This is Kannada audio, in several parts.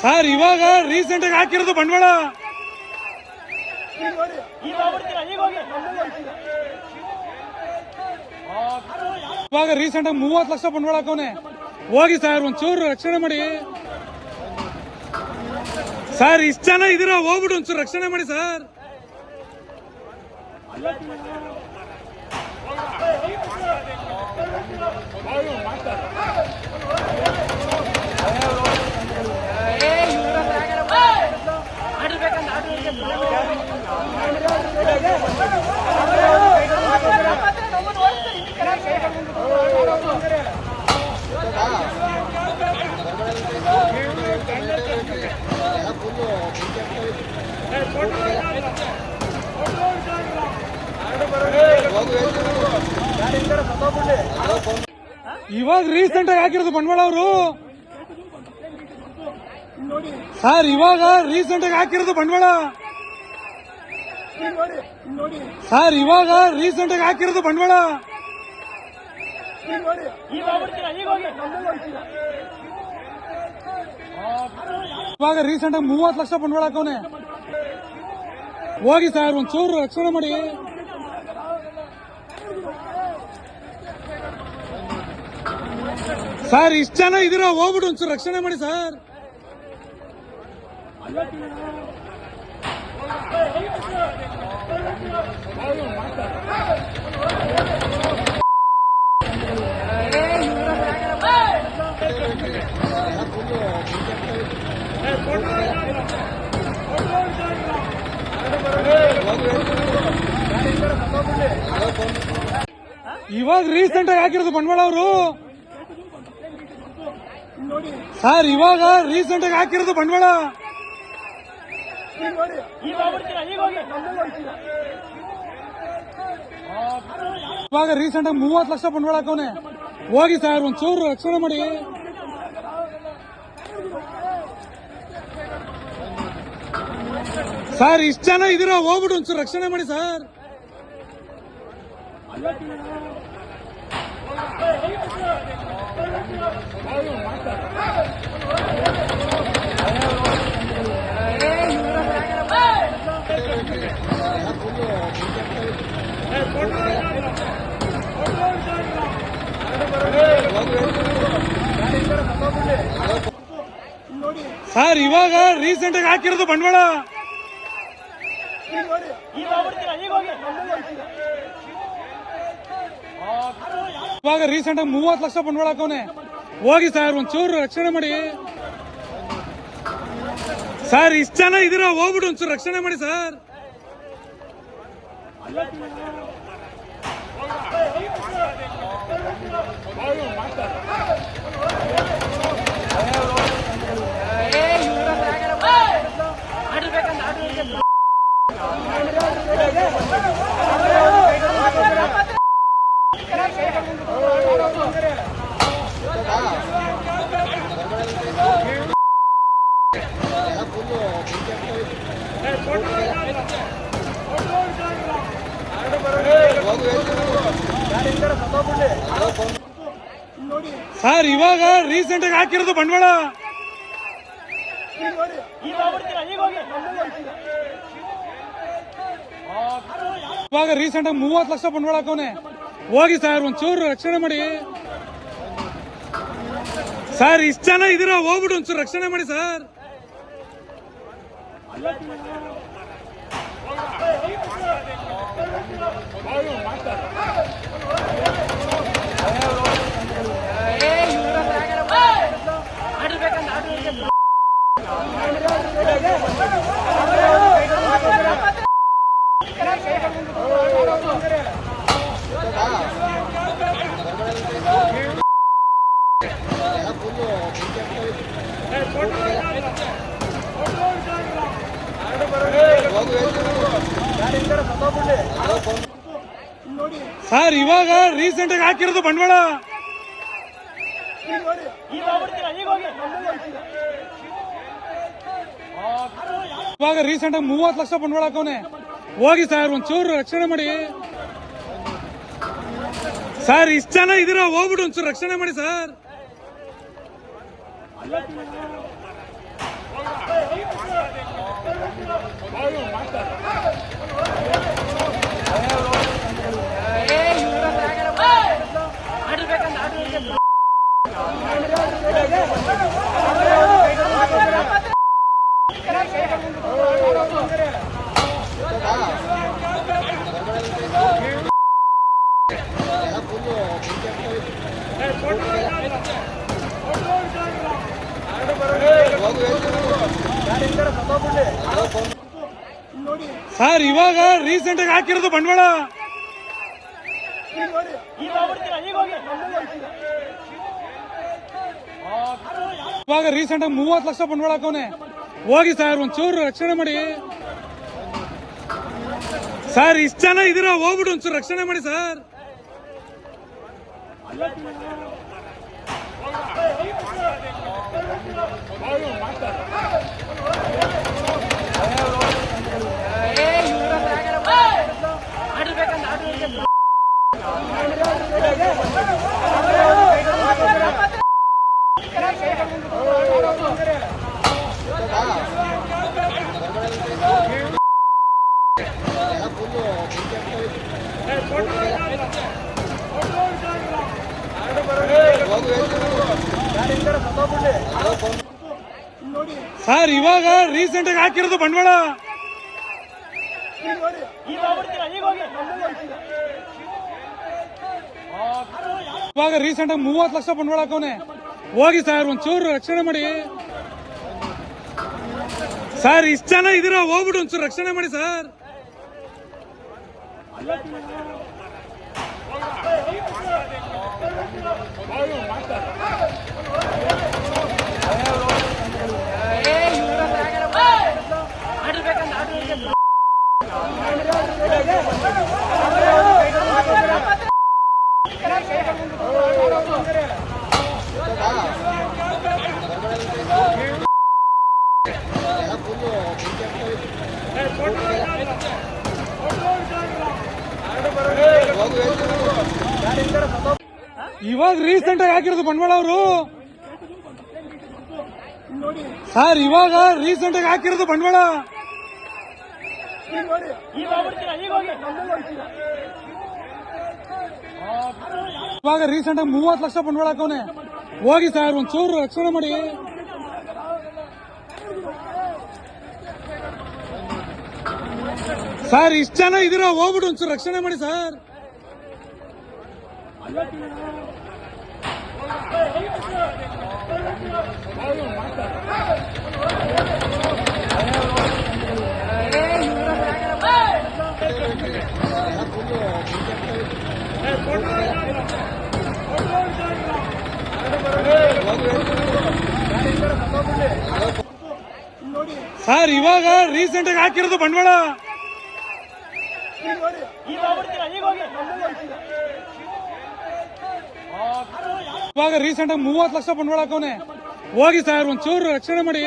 ಸರ್ ಇವಾಗ ರೀಸೆಂಟ್ ಆಗಿ ಹಾಕಿರೋದು ಬಂಡವಾಳ ಇವಾಗ ರೀಸೆಂಟ್ ಆಗಿ 30 ಲಕ್ಷ ಬಂಡವಾಳ ಹಾಕವನೆ. ಹೋಗಿ ಸರ್ ಒಂಚೂರು ರಕ್ಷಣೆ ಮಾಡಿ ಸರ್. ಇಷ್ಟ ಜನ ಇದೀರ, ಹೋಗ್ಬಿಟ್ಟು ಒಂಚೂರು ರಕ್ಷಣೆ ಮಾಡಿ ಸರ್. ಇವಾಗ ರೀಸೆಂಟ್ ಆಗಿ ಹಾಕಿರೋದು ಬಂಡವಾಳ ಅವರು ಸರ್. ಇವಾಗ ರೀಸೆಂಟ್ ಆಗಿ ಹಾಕಿರೋದು ಬಂಡವಾಳ ಸರ್. ಇವಾಗ ರೀಸೆಂಟ್ ಆಗಿ ಹಾಕಿರೋದು ಬಂಡವಾಳ ಇವಾಗ ರೀಸೆಂಟ್ ಆಗಿ 30 ಲಕ್ಷ ಬಂಡವಾಳ ಹಾಕವನೆ. ಹೋಗಿ ಸರ್ ಒಂಚೂರು ರಕ್ಷಣೆ ಮಾಡಿ ಸರ್. ಇಷ್ಟ ಜನ ಇದೀರ, ಹೋಗ್ಬಿಟ್ಟು ಒಂಚೂರು ರಕ್ಷಣೆ ಮಾಡಿ ಸರ್. ಇವಾಗ ರೀಸೆಂಟ್ ಆಗಿ ಹಾಕಿರೋದು ಬಂಡವಾಳ ಅವರು ಸರ್. ಇವಾಗ ರೀಸೆಂಟ್ ಆಗಿ ಹಾಕಿರೋದು ಬಂಡವಾಳ ಇವಾಗ ರೀಸೆಂಟ್ ಆಗಿ 30 ಲಕ್ಷ ಬಂಡವಾಳ ಹಾಕವನೆ. ಹೋಗಿ ಸರ್ ಒಂಚೂರು ರಕ್ಷಣೆ ಮಾಡಿ ಸರ್. ಇಷ್ಟ ಜನ ಇದೀರ, ಹೋಗ್ಬಿಟ್ಟು ಒಂಚೂರು ರಕ್ಷಣೆ ಮಾಡಿ ಸರ್. ಸರ್ ಇವಾಗ ರೀಸೆಂಟ್ ಆಗಿ ಹಾಕಿರೋದು ಬಂಡವಾಳ ಇವಾಗ ರೀಸೆಂಟ್ ಆಗಿ 30 ಲಕ್ಷ ಬಂಡವಾಳ ಹಾಕವನೆ. ಹೋಗಿ ಸರ್ ಒಂಚೂರು ರಕ್ಷಣೆ ಮಾಡಿ ಸರ್. ಇಷ್ಟ ಜನ ಇದೀರ, ಹೋಗ್ಬಿಟ್ಟು ಒಂಚೂರು ರಕ್ಷಣೆ ಮಾಡಿ ಸರ್. ಸರ್ ಇವಾಗ ರೀಸೆಂಟ್ ಆಗಿ ಹಾಕಿರೋದು ಬಂಡವಾಳ ಇವಾಗ ರೀಸೆಂಟ್ ಆಗಿ 30 ಲಕ್ಷ ಬಂಡವಾಳ ಹಾಕವನೆ. ಹೋಗಿ ಸರ್ ಒಂಚೂರು ರಕ್ಷಣೆ ಮಾಡಿ ಸರ್. ಇಷ್ಟ ಜನ ಇದೀರ, ಹೋಗ್ಬಿಟ್ಟು ಒಂಚೂರು ರಕ್ಷಣೆ ಮಾಡಿ ಸರ್. ಸರ್ ಇವಾಗ ರೀಸೆಂಟ್ ಆಗಿ ಹಾಕಿರೋದು ಬಂಡವಾಳ ಇವಾಗ ರೀಸೆಂಟ್ ಆಗಿ 30 ಲಕ್ಷ ಬಂಡವಾಳ ಹಾಕವನೆ. ಹೋಗಿ ಸರ್ ಒಂಚೂರು ರಕ್ಷಣೆ ಮಾಡಿ ಸರ್. ಇಷ್ಟ ಜನ ಇದೀರ, ಹೋಗ್ಬಿಟ್ಟು ಒಂಚೂರು ರಕ್ಷಣೆ ಮಾಡಿ ಸರ್. ಸರ್ ಇವಾಗ ರೀಸೆಂಟ್ ಆಗಿ ಹಾಕಿರೋದು ಬಂಡವಾಳ ಇವಾಗ ರೀಸೆಂಟ್ ಆಗಿ 30 ಲಕ್ಷ ಬಂಡವಾಳ ಹಾಕವನೆ. ಹೋಗಿ ಸರ್ ಒಂಚೂರು ರಕ್ಷಣೆ ಮಾಡಿ ಸರ್. ಇಷ್ಟ ಜನ ಇದೀರ, ಹೋಗ್ಬಿಟ್ಟು ಒಂಚೂರು ರಕ್ಷಣೆ ಮಾಡಿ ಸರ್. ಸರ್ ಇವಾಗ ರೀಸೆಂಟ್ ಆಗಿ ಹಾಕಿರೋದು ಬಂಡವಾಳ ಇವಾಗ ರೀಸೆಂಟ್ ಆಗಿ 30 ಲಕ್ಷ ಬಂಡವಾಳ ಹಾಕವನೆ. ಹೋಗಿ ಸರ್ ಒಂಚೂರು ರಕ್ಷಣೆ ಮಾಡಿ ಸರ್. ಇಷ್ಟ ಜನ ಇದೀರ, ಹೋಗ್ಬಿಟ್ಟು ಒಂಚೂರು ರಕ್ಷಣೆ ಮಾಡಿ ಸರ್. ಇವಾಗ ರೀಸೆಂಟ್ ಆಗಿ ಹಾಕಿರೋದು ಬಂಡವಾಳ ಅವರು ಸರ್. ಇವಾಗ ರೀಸೆಂಟ್ ಆಗಿ ಹಾಕಿರೋದು ಬಂಡವಾಳ ಇವಾಗ ರೀಸೆಂಟ್ ಆಗಿ 30 ಲಕ್ಷ ಬಂಡವಾಳ ಹಾಕವನೆ. ಹೋಗಿ ಸರ್ ಒಂಚೂರು ರಕ್ಷಣೆ ಮಾಡಿ ಸರ್. ಇಷ್ಟ ಜನ ಇದೀರ, ಹೋಗ್ಬಿಟ್ಟು ಒಂಚೂರು ರಕ್ಷಣೆ ಮಾಡಿ ಸರ್. ಸರ್ ಇವಾಗ ರೀಸೆಂಟ್ ಆಗಿ ಹಾಕಿರೋದು ಬಂಡವಾಳ ಇವಾಗ ರೀಸೆಂಟ್ ಆಗಿ 30 ಲಕ್ಷ ಬಂಡವಾಳ ಹಾಕವನೆ. ಹೋಗಿ ಸರ್ ಒಂಚೂರು ರಕ್ಷಣೆ ಮಾಡಿ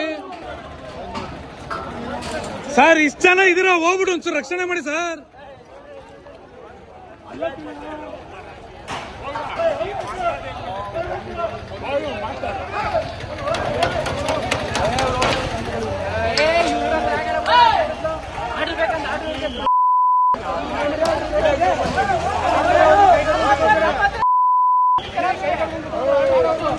ಸರ್. ಇಷ್ಟ ಜನ ಇದೀರ, ಹೋಗ್ಬಿಟ್ಟು ಒಂಚೂರು ರಕ್ಷಣೆ ಮಾಡಿ ಸರ್.